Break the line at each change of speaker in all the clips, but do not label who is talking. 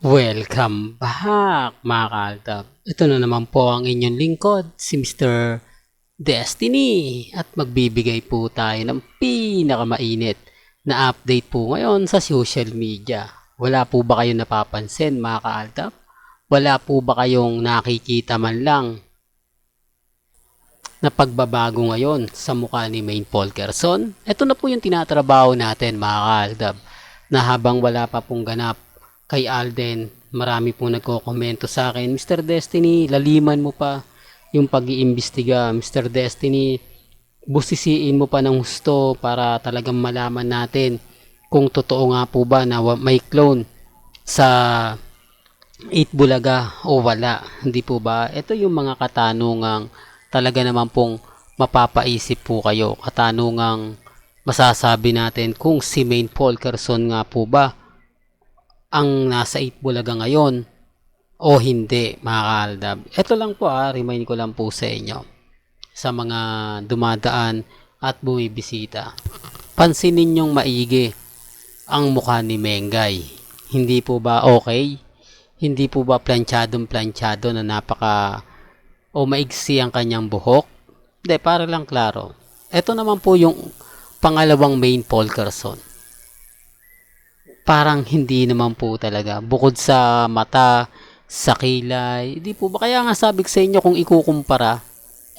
Welcome back mga kaaltab. Ito na naman po ang inyong lingkod, si Mr. Destiny. At magbibigay po tayo ng pinakamainit na update po ngayon sa social media. Wala po ba kayong napapansin mga kaaltab? Wala po ba kayong nakikita man lang na pagbabago ngayon sa mukha ni Maine Polkerson? Ito na po yung tinatrabaho natin mga kaaltab, na habang wala pa pong ganap kay Alden, marami pong nagko-komento sa akin, Mr. Destiny, laliman mo pa yung pag-iimbestiga. Mr. Destiny, busisiin mo pa ng husto para talagang malaman natin kung totoo nga po ba na may clone sa 8 Bulaga o wala. Hindi po ba? Ito yung mga katanungang talaga naman pong mapapaisip po kayo. Katanungang masasabi natin kung si Maine Polkerson nga po ba ang nasa 8 Bulaga ngayon o hindi mga kaaldab. Ito lang po remind ko lang po sa inyo, sa mga dumadaan at bumibisita. Pansinin ninyong maigi ang mukha ni Mengay. Hindi po ba okay? Hindi po ba planchadong-planchado na napaka o maigsi ang kanyang buhok? Hindi, para lang klaro. Ito naman po yung pangalawang Maine Polkerson. Parang hindi naman po talaga. Bukod sa mata, sa kilay, di po ba? Kaya nga sabi ko sa inyo kung ikukumpara,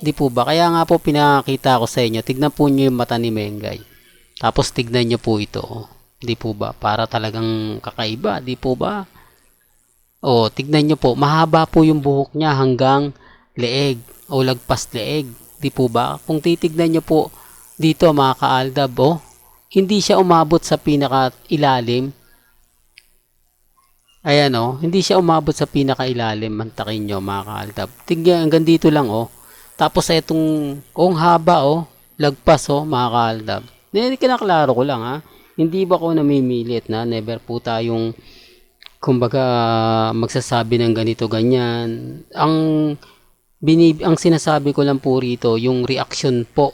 di po ba? Kaya nga po pinakita ko sa inyo, tignan po nyo yung mata ni Mengay. Tapos tignan nyo po ito. Di po ba? Para talagang kakaiba, di po ba? O, tignan nyo po, mahaba po yung buhok niya hanggang leeg o lagpas leeg. Di po ba? Kung titignan nyo po dito mga kaaldab, hindi siya umabot sa pinaka-ilalim. Ayan hindi siya umabot sa pinaka-ilalim. Mantakin nyo mga kaaldab. Tingnan, hanggang dito lang Tapos itong, haba lagpas mga kaaldab. Kinaklaro ko lang Hindi ba ko namimilit na never po tayong kumbaga magsasabi ng ganito ganyan. Ang sinasabi ko lang po rito, yung reaction po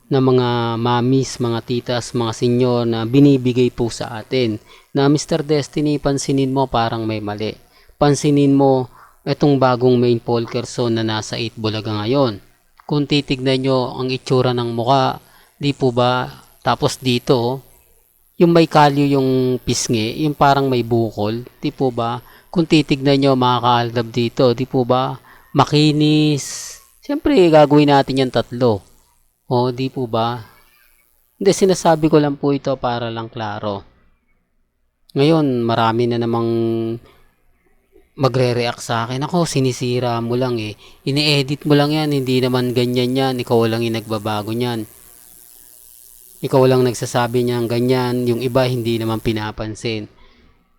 na mga mamis, mga titas, mga senyor na binibigay po sa atin na Mr. Destiny, pansinin mo parang may mali. Pansinin mo itong bagong Maine Polkerson na nasa 8 Bulaga ngayon. Kung titignan nyo ang itsura ng muka, di po ba? Tapos dito, yung may kalyo yung pisngi, yung parang may bukol, di po ba? Kung titignan nyo mga kaaldab dito, di po ba? Makinis. Siyempre, gagawin natin yung tatlo. Di po ba? Hindi, sinasabi ko lang po ito para lang klaro. Ngayon, marami na namang magre-react sa akin. Ako, sinisira mo lang Ini-edit mo lang yan, hindi naman ganyan yan. Ikaw lang yung nagbabago niyan. Ikaw lang nagsasabi niyan ganyan. Yung iba, hindi naman pinapansin.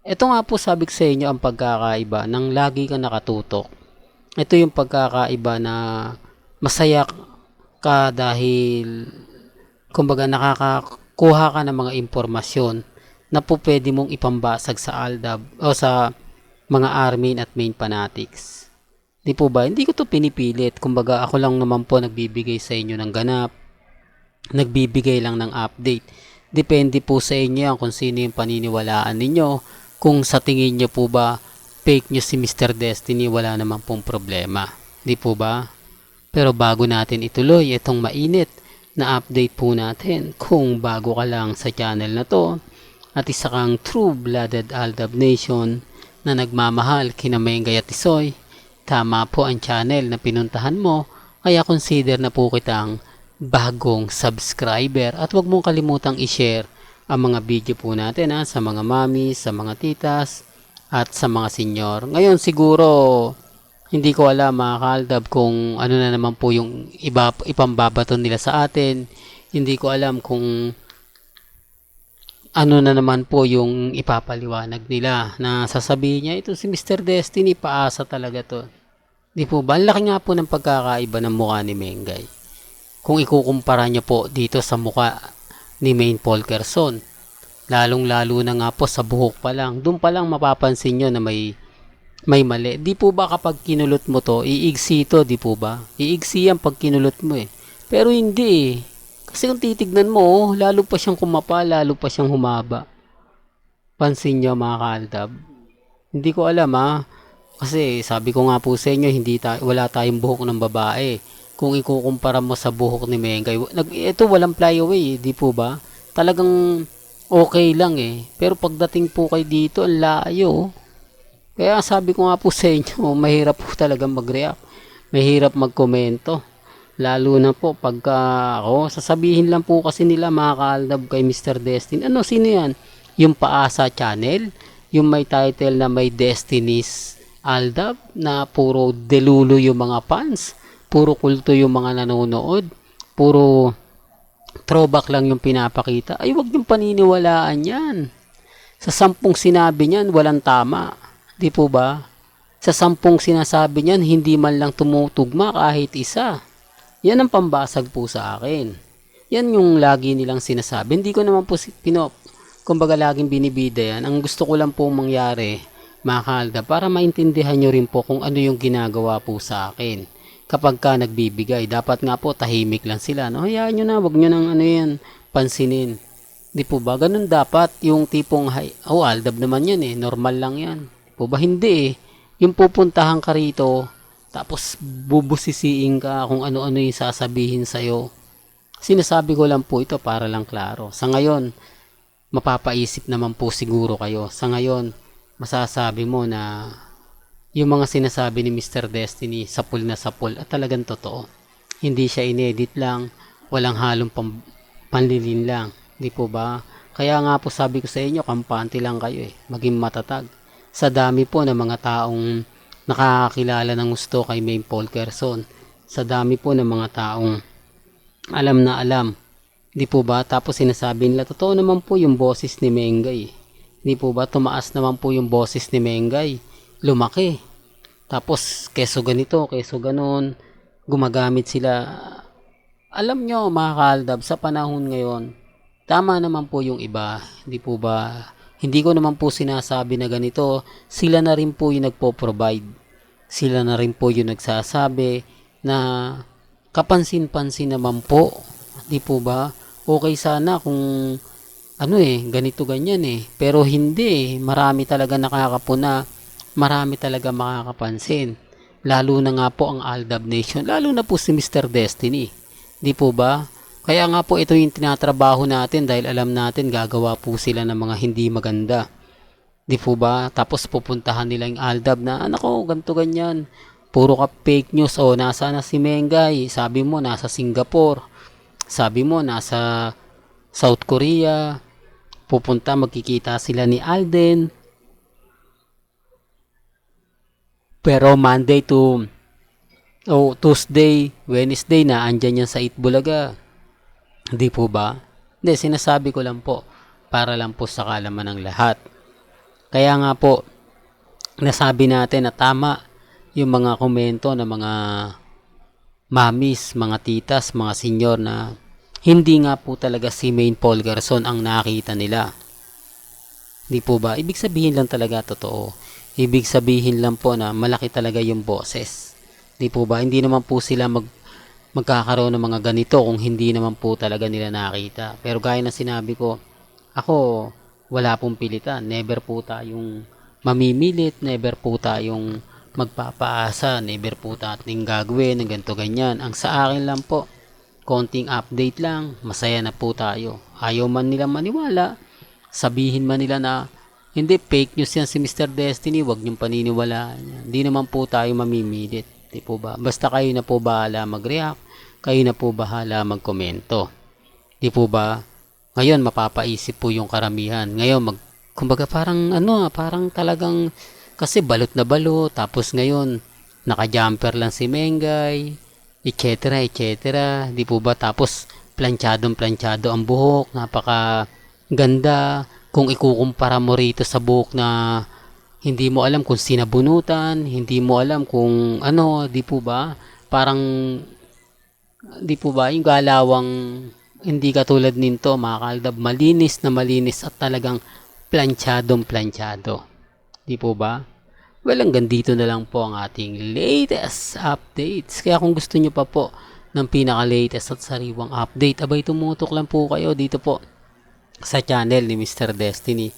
Ito nga po sabi ko sa inyo ang pagkakaiba nang lagi ka nakatutok. Ito yung pagkakaiba na masaya ka dahil kumbaga nakakakuha ka ng mga impormasyon na po pwede mong ipambasag sa Aldab o sa mga Armin at Main Fanatics. Di po ba? Hindi ko to pinipilit. Kumbaga ako lang naman po nagbibigay sa inyo ng ganap. Nagbibigay lang ng update. Depende po sa inyo kung sino yung paniniwalaan ninyo. Kung sa tingin nyo po ba fake news si Mr. Destiny, wala naman pong problema. Di po ba? Pero bago natin ituloy itong mainit na update po natin, kung bago ka lang sa channel na to at isa kang true-blooded Aldab Nation na nagmamahal kina Mengay at Tisoy, tama po ang channel na pinuntahan mo, kaya consider na po kitang bagong subscriber at huwag mong kalimutang i-share ang mga video po natin sa mga mami, sa mga titas at sa mga senyor. Ngayon siguro hindi ko alam mga kaaldab kung ano na naman po yung ipambabaton nila sa atin. Hindi ko alam kung ano na naman po yung ipapaliwanag nila na sasabihin niya, ito si Mr. Destiny, paasa talaga to. Di po ba? Ang laki nga po ng pagkakaiba ng mukha ni Mengay. Kung ikukumpara niyo po dito sa mukha ni Maine Polkerson, lalong-lalo na nga po sa buhok pa lang. Doon pa lang mapapansin nyo na may mali. Di po ba kapag kinulot mo to, iigsi to, di po ba? Iigsi yan pag kinulot mo Pero hindi Kasi kung titignan mo, lalo pa siyang kumapa, lalo pa siyang humaba. Pansin nyo mga kaaldab. Hindi ko alam kasi sabi ko nga po sa inyo, wala tayong buhok ng babae. Kung ikukumpara mo sa buhok ni Mengay, ito walang flyaway, di po ba? Talagang okay lang Pero pagdating po kay dito, ang layo. Kaya sabi ko nga po sa inyo, mahirap po talaga mag-react. Mahirap magkomento. Lalo na po pagka ako, sasabihin lang po kasi nila mga kaaldab kay Mr. Destiny. Ano, sino yan? Yung Paasa Channel? Yung may title na may Destiny's Aldab na puro delulu yung mga fans? Puro kulto yung mga nanonood? Puro throwback lang yung pinapakita? Ay, wag yung paniniwalaan yan. Sa 10 sinabi niyan, walang tama. Di po ba? Sa 10 sinasabi niyan, hindi man lang tumutugma kahit isa. Yan ang pambasag po sa akin. Yan yung lagi nilang sinasabi. Hindi ko naman po kumbaga laging binibida yan. Ang gusto ko lang po mangyari, mga kaaldab, para maintindihan nyo rin po kung ano yung ginagawa po sa akin. Kapag ka nagbibigay, dapat nga po tahimik lang sila. No? Hayaan nyo na, wag nyo nang pansinin. Di po ba? Ganun dapat yung tipong, aldab naman yan normal lang yan. Po ba? Hindi Yung pupuntahan ka rito, tapos bubusisiin ka kung ano-ano yung sasabihin sa'yo. Sinasabi ko lang po ito para lang klaro. Sa ngayon, mapapaisip naman po siguro kayo. Sa ngayon, masasabi mo na yung mga sinasabi ni Mr. Destiny, sapul na sapul at talagang totoo. Hindi siya inedit lang, walang halong panlilin lang. Di po ba? Kaya nga po sabi ko sa inyo, kampante lang kayo maging matatag. Sa dami po ng mga taong nakakakilala ng gusto kay May Polkerson. Sa dami po ng mga taong alam na alam. Di po ba? Tapos sinasabi nila, totoo naman po yung boses ni Mengay. Di po ba? Tumaas naman po yung boses ni Mengay. Lumaki. Tapos, keso ganito, keso ganon. Gumagamit sila. Alam nyo, mga kaaldab, sa panahon ngayon, tama naman po yung iba. Di po ba? Hindi ko naman po sinasabi na ganito. Sila na rin po yung nagpo-provide. Sila na rin po yung nagsasabi na kapansin-pansin naman po. Di po ba? Okay sana kung ganito ganyan Pero hindi Marami talaga nakakapuna. Marami talaga makakapansin. Lalo na nga po ang Aldab Nation. Lalo na po si Mr. Destiny. Di po ba? Kaya nga po ito yung tinatrabaho natin dahil alam natin gagawa po sila ng mga hindi maganda. Di po ba? Tapos pupuntahan nila yung Aldab na nako, ganto ganyan. Puro ka fake news. Nasa na si Mengay. Sabi mo nasa Singapore. Sabi mo nasa South Korea. Pupunta magkikita sila ni Alden. Pero Monday to Tuesday, Wednesday na andyan yan sa Itbulaga. Hindi po ba? Hindi, sinasabi ko lang po para lang po sa kalaman ng lahat. Kaya nga po, nasabi natin na tama yung mga komento ng mga mamis, mga titas, mga senyor na hindi nga po talaga si May Polkerson ang nakita nila. Hindi po ba? Ibig sabihin lang talaga totoo. Ibig sabihin lang po na malaki talaga yung boses. Hindi po ba? Hindi naman po sila magkakaroon ng mga ganito kung hindi naman po talaga nila nakita. Pero gaya na sinabi ko, ako wala pong pilitan. Never po tayong mamimilit. Never po tayong magpapaasa. Never po tayong gagawin ng ganito ganyan. Ang sa akin lang po, konting update lang, masaya na po tayo. Ayaw man nila maniwala, sabihin man nila na hindi, fake news yan si Mr. Destiny, wag niyong paniniwalaan. Hindi naman po tayo mamimilit. Di po ba? Basta kayo na po bahala mag-react, kayo na po bahala magkomento. Di po ba? Ngayon mapapaisip po yung karamihan. Ngayon kumbaga parang talagang kasi balot na balot, tapos ngayon naka-jumper lang si Mengay, etc. Di po ba? Tapos planchado ang buhok, napaka ganda. Kung ikukumpara mo rito sa buhok na hindi mo alam kung sinabunutan, hindi mo alam kung di po ba? Parang di po ba yung galawang hindi katulad nito, mga kaaldab, malinis na malinis at talagang planchado. Di po ba? Well, hanggang dito na lang po ang ating latest updates. Kaya kung gusto nyo pa po ng pinaka-latest at sariwang update, abay tumutok lang po kayo dito po sa channel ni Mr. Destiny.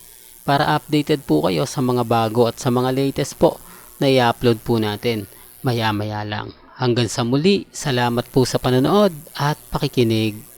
para updated po kayo sa mga bago at sa mga latest po na i-upload po natin maya-maya lang. Hanggang sa muli, salamat po sa panonood at pakikinig.